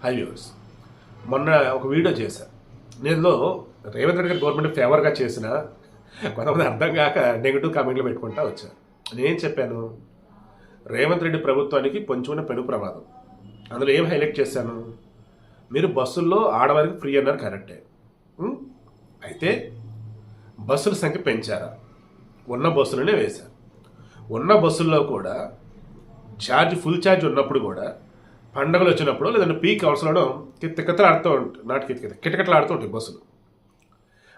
High viewers, మొన్న ఒక video చేశా. నేను రేవంత్ రెడ్డి గారి గవర్నమెంట్ ఫేవర్గా చేసిన కొంతమంది అర్థం కాక నెగిటివ్ కామెంట్లు పెట్టుకుంటా వచ్చాను. నేనేం చెప్పాను? రేవంత్ రెడ్డి ప్రభుత్వానికి పొంచుకున్న పెను ప్రమాదం. అందులో ఏం హైలైట్ చేశాను? మీరు బస్సుల్లో ఆడవారికి ఫ్రీ అన్నారు, కరెక్టే. అయితే బస్సుల సంఖ్య పెంచారా? ఉన్న బస్సులనే వేశారు. ఉన్న బస్సుల్లో కూడా ఫుల్ ఛార్జ్ ఉన్నప్పుడు కూడా పండగలు వచ్చినప్పుడు లేదంటే పీక్ అవర్స్లో కిత్తకిత్తలు ఆడుతూ ఉంటాయి, కిటకిటలు ఆడుతూ ఉంటాయి బస్సులు.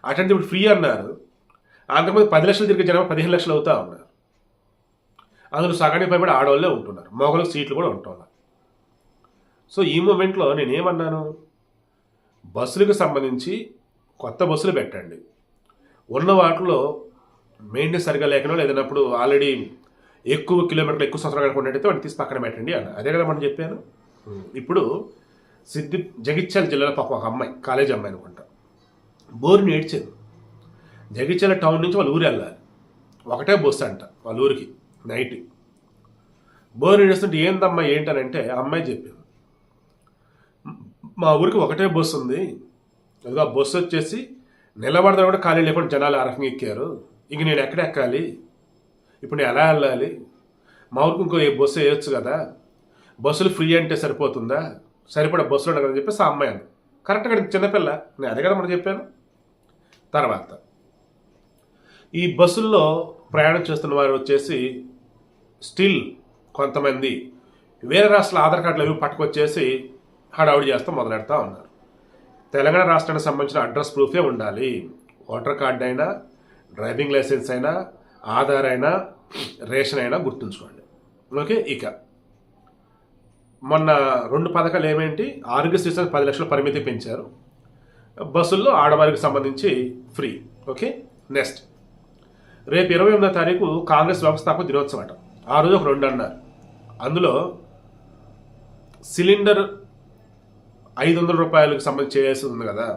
అటెండ్ ఇప్పుడు ఫ్రీ అన్నారు. అంతకుముందు 10 లక్షలు తిరిగే జనం 15 లక్షలు అవుతా ఉన్నారు. అందులో సగానికి పైబడి ఆడవాళ్ళే ఉంటున్నారు, మగవాళ్ళకి సీట్లు కూడా ఉంటున్నారు. సో ఈ మూమెంట్లో నేనేమన్నాను? బస్సులకు సంబంధించి కొత్త బస్సులు పెట్టండి. ఉన్న వాటిలో మెయింటెనెన్స్ సరిగా లేకనో లేదన్నప్పుడు ఆల్రెడీ ఎక్కువ కిలోమీటర్లు ఎక్కువ సంవత్సరాలు కనుకున్నట్టయితే వాటిని తీసి పక్కన పెట్టండి అన్న. అదే కదా మనం చెప్పాను. ఇప్పుడు జగిత్యాల జిల్లాలో పాప ఒక అమ్మాయి, కాలేజ్ అమ్మాయి అనుకుంటా, బోరుని ఏడ్చేది. జగిత్యాల టౌన్ నుంచి వాళ్ళ ఊరు వెళ్ళాలి, ఒకటే బస్సు అంట వాళ్ళ ఊరికి నైట్. బోరుని ఏడుస్తుంటే ఏందమ్మా ఏంటనంటే ఆ అమ్మాయి చెప్పింది, మా ఊరికి ఒకటే బస్సు ఉంది, అదిగో ఆ బస్సు వచ్చేసి నిలబడదా కూడా ఖాళీ లేకుండా జనాలు ఆ రకంగా ఎక్కారు, ఇంక నేను ఎక్కడ ఎక్కాలి, ఇప్పుడు నేను ఎలా వెళ్ళాలి, మా ఊరికి ఇంకో బస్సు వేయొచ్చు కదా, బస్సులు ఫ్రీ అంటే సరిపోతుందా, సరిపడా బస్సులు ఉండదు అని చెప్పేసి ఆ అమ్మాయి అని. కరెక్ట్గా చిన్నపిల్ల, నేను అదే కదా మనం చెప్పాను. తర్వాత ఈ బస్సుల్లో ప్రయాణం చేస్తున్న వారు వచ్చేసి స్టిల్ కొంతమంది వేరే రాష్ట్రాల ఆధార్ కార్డులు అవి పట్టుకొచ్చేసి హడావుడి చేస్తూ మొదలెడతా ఉన్నారు. తెలంగాణ రాష్ట్రానికి సంబంధించిన అడ్రస్ ప్రూఫే ఉండాలి. ఓటర్ కార్డు అయినా, డ్రైవింగ్ లైసెన్స్ అయినా, ఆధార్ అయినా, రేషన్ అయినా గుర్తుంచుకోండి. ఓకే. ఇక మొన్న 2 పథకాలు ఏమేంటి? ఆరోగ్యశ్రీ 10 లక్షల పరిమితి పెంచారు, బస్సుల్లో ఆడవారికి సంబంధించి ఫ్రీ. ఓకే. నెక్స్ట్ రేపు 28వ తారీఖు కాంగ్రెస్ వ్యవస్థాపక దినోత్సవం అట. ఆ రోజు ఒక 2 అన్నారు. అందులో సిలిండర్ 500 రూపాయలకు సంబంధించి చేయాల్సి ఉంది కదా,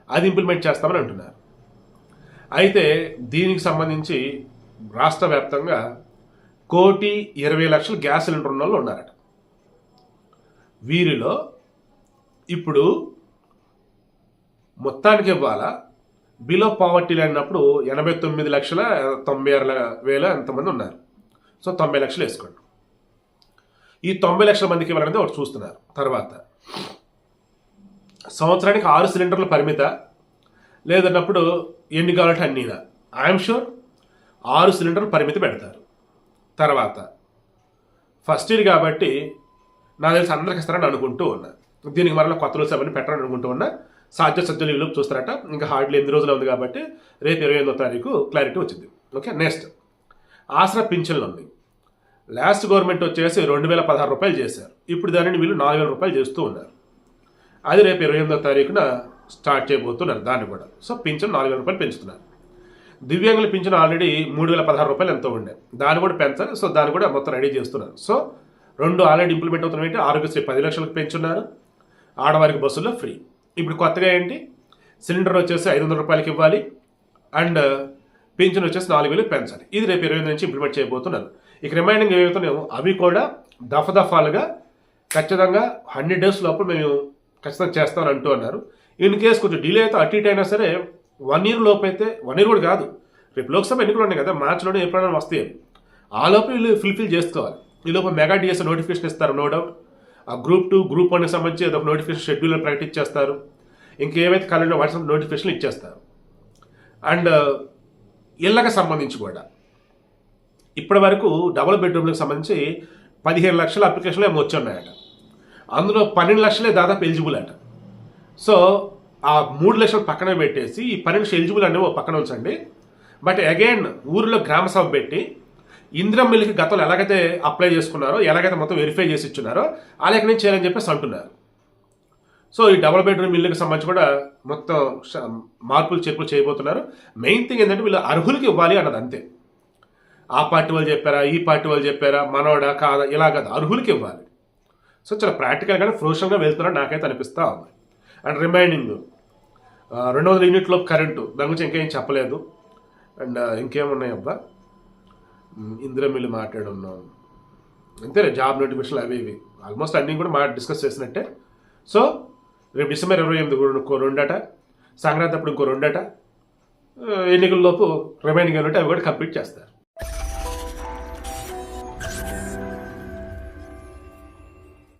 అది ఇంప్లిమెంట్ చేస్తామని అంటున్నారు. అయితే దీనికి సంబంధించి రాష్ట్ర వ్యాప్తంగా 1,20,00,000 గ్యాస్ సిలిండర్ ఉన్న వాళ్ళు ఉన్నారట. వీరిలో ఇప్పుడు మొత్తానికి ఇవ్వాలా, బిలో పావర్టీ అన్నప్పుడు 89,96,96,000 ఎంతమంది ఉన్నారు. సో 90 లక్షలు వేసుకోండి. ఈ 90 లక్షల మందికి ఇవ్వాలనేది ఒకటి చూస్తున్నారు. తర్వాత సంవత్సరానికి 6 సిలిండర్ల పరిమిత, లేదన్నప్పుడు ఎన్ని కావాలంటే అన్నీనా, ఐఎమ్ షూర్ 6 సిలిండర్ల పరిమితి పెడతారు. తర్వాత ఫస్ట్ ఇయర్ కాబట్టి నాకు తెలిసి అందరికి ఇస్తారని అనుకుంటూ ఉన్నా. దీనికి మరలా కొత్త రోజులు అవన్నీ పెట్టాలని అనుకుంటూ ఉన్నా. సాధ్యసత్యాలు ఇల్లు చూస్తారట. ఇంకా హార్డ్లీ 8 రోజులు ఉంది కాబట్టి రేపు 28వ తారీఖు క్లారిటీ వచ్చింది. ఓకే. నెక్స్ట్ ఆసరా పింఛన్లు ఉంది. లాస్ట్ గవర్నమెంట్ వచ్చేసి 2,016 రూపాయలు చేశారు. ఇప్పుడు దానిని వీళ్ళు 4,000 రూపాయలు చేస్తూ ఉన్నారు. అది రేపు 28వ తారీఖున స్టార్ట్ చేయబోతున్నారు దాన్ని కూడా. సో పింఛన్ 4,000 రూపాయలు పెంచుతున్నారు. దివ్యాంగుల పింఛన్ ఆల్రెడీ 3,016 రూపాయలు ఎంతో ఉండే, దాన్ని కూడా పెంచాలి. సో దాన్ని కూడా మొత్తం రెడీ చేస్తున్నారు. సో 2 ఆల్రెడీ ఇంప్లిమెంట్ అవుతున్నాయి. ఆరోగ్యశ్రీ 10 లక్షలకు పెంచున్నారు, ఆడవారికి బస్సుల్లో ఫ్రీ. ఇప్పుడు కొత్తగా ఏంటి, సిలిండర్ వచ్చేసి 500 రూపాయలకి ఇవ్వాలి, అండ్ పింఛన్ వచ్చేసి 4,000 పెంచాలి. ఇది రేపు 28 నుంచి ఇంప్లిమెంట్ చేయబోతున్నారు. ఇక రిమైనింగ్ ఏవైతున్నాయో అవి కూడా దఫాలుగా ఖచ్చితంగా 100 డేస్ లోపల మేము ఖచ్చితంగా చేస్తామని అంటూ అన్నారు. ఇన్ కేసు కొంచెం డిలే అయితే అటు ఇటు అయినా సరే 1 ఇయర్ లోపు అయితే, 1 ఇయర్ కూడా కాదు, రేపు లోక్సభ ఎన్నికలు ఉన్నాయి కదా, మార్చిలోనే ఎప్పుడైనా వస్తాయి, ఆ లోపు వీళ్ళు ఫుల్ఫిల్ చేసుకోవాలి. ఈ లోపు మెగా డిఎస్ నోటిఫికేషన్ ఇస్తారు, నో డౌట్. ఆ గ్రూప్ 2, గ్రూప్ 1కి సంబంధించి అదొక నోటిఫికేషన్ షెడ్యూల్ ప్రకటించేస్తారు. ఇంకేవైతే కాలేజీలో వాట్సాప్ నోటిఫికేషన్లు ఇచ్చేస్తారు. అండ్ ఇళ్ళకి సంబంధించి కూడా ఇప్పటి వరకు డబుల్ బెడ్రూమ్లకు సంబంధించి 15 లక్షల అప్లికేషన్లు ఏమో వచ్చి ఉన్నాయట. అందులో 12 లక్షలే దాదాపు ఎలిజిబుల్ అట. సో ఆ 3 లక్షలు పక్కన పెట్టేసి ఈ 12 లక్షలు ఎలిజిబుల్ అనేవి పక్కన ఉంచండి. బట్ అగైన్ ఊరిలో గ్రామ సభ పెట్టి ఇందిరమ్మ ఇల్లుకి గతంలో ఎలాగైతే అప్లై చేసుకున్నారో, ఎలాగైతే మొత్తం వెరిఫై చేసి ఇచ్చున్నారో ఆ లెక్క నుంచి చేయాలని చెప్పేసి అంటున్నారు. సో ఈ డబుల్ బెడ్రూమ్ ఇల్లుకి సంబంధించి కూడా మొత్తం మార్పులు చేర్పులు చేయబోతున్నారు. మెయిన్ థింగ్ ఏంటంటే వీళ్ళు అర్హులకి ఇవ్వాలి అన్నది అంతే. ఆ పార్టీ వాళ్ళు చెప్పారా, ఈ పార్టీ వాళ్ళు చెప్పారా, మనోడా కాదా, ఇలా కాదు, అర్హులకి ఇవ్వాలి. సో చాలా ప్రాక్టికల్గానే ప్రొఫెషనల్గా వెళ్తున్నారు నాకైతే అనిపిస్తూ ఉంది. అండ్ రిమైనింగ్ 200 యూనిట్లో కరెంటు, దాని గురించి ఇంకేం చెప్పలేదు. అండ్ ఇంకేమున్నాయి అబ్బా, ఇందిరమిల్లు మాట్లాడున్నాం అంతే, జాబ్ నోటిఫికేషన్లు అవి ఇవి ఆల్మోస్ట్ అన్నీ కూడా డిస్కస్ చేసినట్టే. సో రేపు డిసెంబర్ 28 ఇంకో 2 అట, సంక్రాంతి అప్పుడు ఇంకో 2 అట, ఎన్నికల్లోపు రిమైనింగ్ అన్నట్టు అవి కూడా కంప్లీట్ చేస్తారు.